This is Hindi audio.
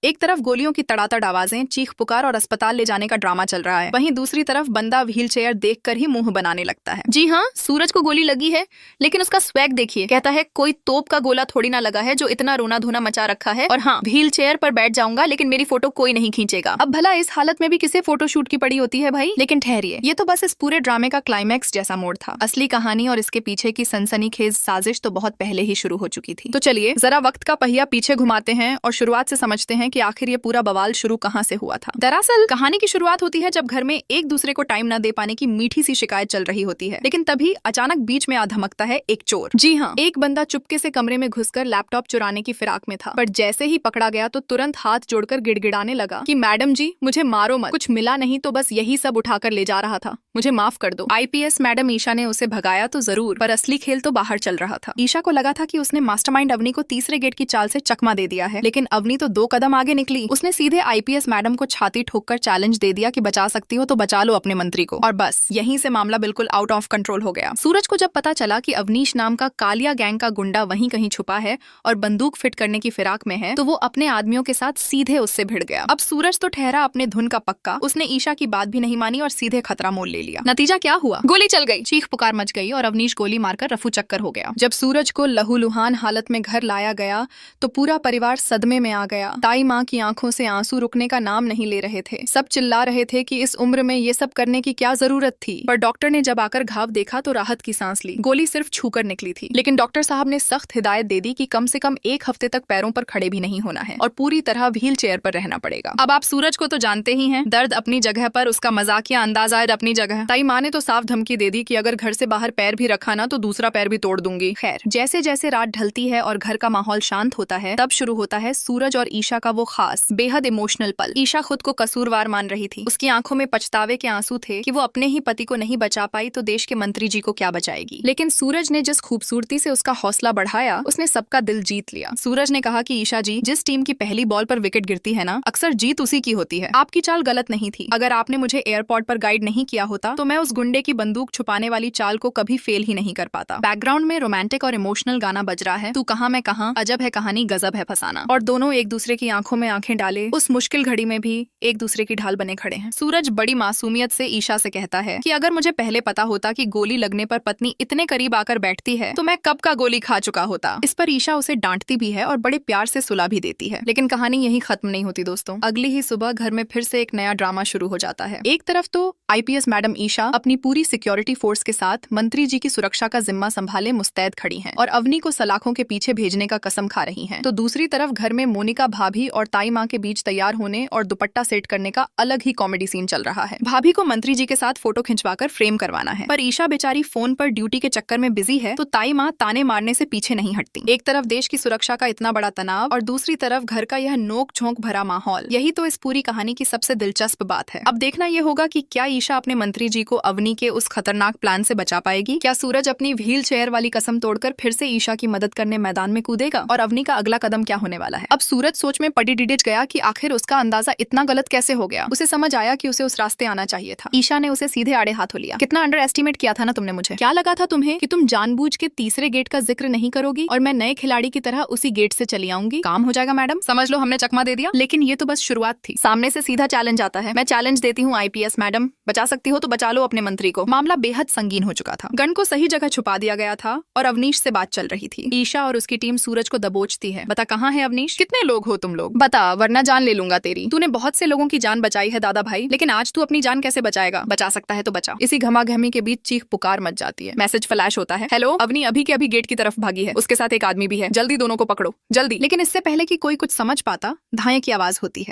एक तरफ गोलियों की तड़ातड़ आवाजें, चीख पुकार और अस्पताल ले जाने का ड्रामा चल रहा है, वहीं दूसरी तरफ बंदा व्हील चेयर देखकर ही मुंह बनाने लगता है। जी हाँ, सूरज को गोली लगी है, लेकिन उसका स्वैग देखिए। कहता है कोई तोप का गोला थोड़ी ना लगा है जो इतना रोना धोना मचा रखा है, और हाँ, व्हील चेयर पर बैठ जाऊंगा लेकिन मेरी फोटो कोई नहीं खींचेगा। अब भला इस हालत में भी किसे फोटो शूट की पड़ी होती है भाई। लेकिन ठहरिए, ये तो बस इस पूरे ड्रामे का क्लाइमैक्स जैसा मोड़ था। असली कहानी और इसके पीछे की सनसनीखेज साजिश तो बहुत पहले ही शुरू हो चुकी थी। तो चलिए जरा वक्त का पहिया पीछे घुमाते हैं और शुरुआत से समझते हैं कि आखिर ये पूरा बवाल शुरू कहाँ से हुआ था। दरअसल कहानी की शुरुआत होती है जब घर में एक दूसरे को टाइम न दे पाने की मीठी सी शिकायत चल रही होती है, लेकिन तभी अचानक बीच में आ धमकता है एक चोर। जी हाँ, एक बंदा चुपके से कमरे में घुसकर लैपटॉप चुराने की फिराक में था, पर जैसे ही पकड़ा गया तो तुरंत हाथ जोड़कर गिड़गिड़ाने लगा कि मैडम जी मुझे मारो मत, कुछ मिला नहीं तो बस यही सब उठाकर ले जा रहा था, मुझे माफ कर दो। आईपीएस मैडम ईशा ने उसे भगाया तो जरूर, पर असली खेल तो बाहर चल रहा था। ईशा को लगा था कि उसने मास्टरमाइंड अवनी को तीसरे गेट की चाल से चकमा दे दिया है, लेकिन अवनी तो 2 कदम आगे निकली। उसने सीधे आईपीएस मैडम को छाती ठोककर चैलेंज दे दिया कि बचा सकती हो तो बचा लो अपने मंत्री को, और बस यहीं से मामला बिल्कुल आउट ऑफ कंट्रोल हो गया। सूरज को जब पता चला कि अवनीश नाम का कालिया गैंग का गुंडा वहीं कहीं छुपा है और बंदूक फिट करने की फिराक में है, तो वो अपने आदमियों के साथ सीधे उससे भिड़ गया। अब सूरज तो ठहरा अपने धुन का पक्का, उसने ईशा की बात भी नहीं मानी और सीधे खतरा मोल ले लिया। नतीजा क्या हुआ? गोली चल गई, चीख पुकार मच गई और अवनीश गोली मारकर रफू चक्कर हो गया। जब सूरज को लहूलुहान हालत में घर लाया गया तो पूरा परिवार सदमे में आ गया। ताई माँ की आंखों से आंसू रुकने का नाम नहीं ले रहे थे। सब चिल्ला रहे थे कि इस उम्र में ये सब करने की क्या जरूरत थी, पर डॉक्टर ने जब आकर घाव देखा तो राहत की सांस ली। गोली सिर्फ छूकर निकली थी, लेकिन डॉक्टर साहब ने सख्त हिदायत दे दी कि कम से कम 1 हफ्ते तक पैरों पर खड़े भी नहीं होना है और पूरी तरह व्हील चेयर पर रहना पड़ेगा। अब आप सूरज को तो जानते ही हैं, दर्द अपनी जगह पर, उसका मजाकिया अंदाज आयद अपनी जगह। ताई माँ ने तो साफ धमकी दे दी कि अगर घर से बाहर पैर भी रखा ना तो दूसरा पैर भी तोड़ दूंगी। खैर, जैसे जैसे रात ढलती है और घर का माहौल शांत होता है, तब शुरू होता है सूरज और ईशा का वो खास बेहद इमोशनल पल। ईशा खुद को कसूरवार मान रही थी, उसकी आंखों में पछतावे के आंसू थे कि वो अपने ही पति को नहीं बचा पाई तो देश के मंत्री जी को क्या बचाएगी। लेकिन सूरज ने जिस खूबसूरती से उसका हौसला बढ़ाया, उसने सबका दिल जीत लिया। सूरज ने कहा कि ईशा जी, जिस टीम की पहली बॉल पर विकेट गिरती है ना, अक्सर जीत उसी की होती है। आपकी चाल गलत नहीं थी। अगर आपने मुझे एयरपोर्ट पर गाइड नहीं किया होता तो मैं उस गुंडे की बंदूक छुपाने वाली चाल को कभी फेल ही नहीं कर पाता। बैकग्राउंड में रोमांटिक और इमोशनल गाना बज रहा है, तू कहां मैं कहां, अजब है कहानी गजब है फसाना, और दोनों एक दूसरे की आंखों में आंखें डाले उस मुश्किल घड़ी में भी एक दूसरे की ढाल बने खड़े हैं। सूरज बड़ी मासूमियत से ईशा से कहता है कि अगर मुझे पहले पता होता कि गोली लगने पर पत्नी इतने करीब आकर बैठती है तो मैं कब का गोली खा चुका होता। इस पर ईशा उसे डांटती भी है और बड़े प्यार से सुला भी देती है, लेकिन कहानी यही खत्म नहीं होती दोस्तों। अगली ही सुबह घर में फिर से एक नया ड्रामा शुरू हो जाता है। एक तरफ तो आईपीएस मैडम ईशा अपनी पूरी सिक्योरिटी फोर्स के साथ मंत्री जी की सुरक्षा का जिम्मा संभाले मुस्तैद खड़ी हैं और अवनी को सलाखों के पीछे भेजने का कसम खा रही हैं। तो दूसरी तरफ घर में मोनिका भाभी और ताई माँ के बीच तैयार होने और दुपट्टा सेट करने का अलग ही कॉमेडी सीन चल रहा है। भाभी को मंत्री जी के साथ फोटो खिंचवाकर फ्रेम करवाना है, पर ईशा बेचारी फोन पर ड्यूटी के चक्कर में बिजी है तो ताई माँ ताने मारने से पीछे नहीं हटती। एक तरफ देश की सुरक्षा का इतना बड़ा तनाव और दूसरी तरफ घर का यह नोक झोंक भरा माहौल। यही तो इस पूरी कहानी की सबसे दिलचस्प बात है। अब देखना यह होगा कि क्या ईशा अपने मंत्री जी को अवनी के उस खतरनाक प्लान से बचा पाएगी। क्या सूरज अपनी व्हील चेयर वाली कसम तोड़कर फिर से ईशा की मदद करने मैदान में कूदेगा, और अवनी का अगला कदम क्या होने वाला है। अब सूरज सोच में पड़ी डिडिच गया कि आखिर उसका अंदाजा इतना गलत कैसे हो गया। उसे समझ आया कि उसे उस रास्ते आना चाहिए था। ईशा ने उसे सीधे आड़े हाथों लिया। कितना अंडर एस्टिमेट किया था ना तुमने मुझे। क्या लगा था तुम्हें कि तुम जानबूझ के तीसरे गेट का जिक्र नहीं करोगी और मैं नए खिलाड़ी की तरह उसी गेट से चली आऊंगी। काम हो जाएगा मैडम, समझ लो हमने चकमा दे दिया। लेकिन ये तो बस शुरुआत थी। सामने से सीधा चैलेंज आता है। मैं चैलेंज देती हूँ आईपीएस मैडम, बचा सकती हो तो बचा लो अपने मंत्री को। मामला बेहद संगीन हो चुका था। गन को सही जगह छुपा दिया गया था और अवनीश से बात चल रही थी। ईशा और उसकी टीम सूरज को दबोचती है। बता कहाँ है अवनीश, कितने लोग हो तुम लोग, बता वरना जान ले लूंगा तेरी। तूने बहुत से लोगों की जान बचाई है दादा भाई, लेकिन आज तू अपनी जान कैसे बचाएगा। बचा सकता है तो बचा। इसी घमाघमी के बीच चीख पुकार मच जाती है। मैसेज फ्लैश होता है, हेलो अवनी अभी के अभी गेट की तरफ भागी है, उसके साथ एक आदमी भी है, जल्दी दोनों को पकड़ो जल्दी। लेकिन इससे पहले कि कोई कुछ समझ पाता, धाए की आवाज होती है।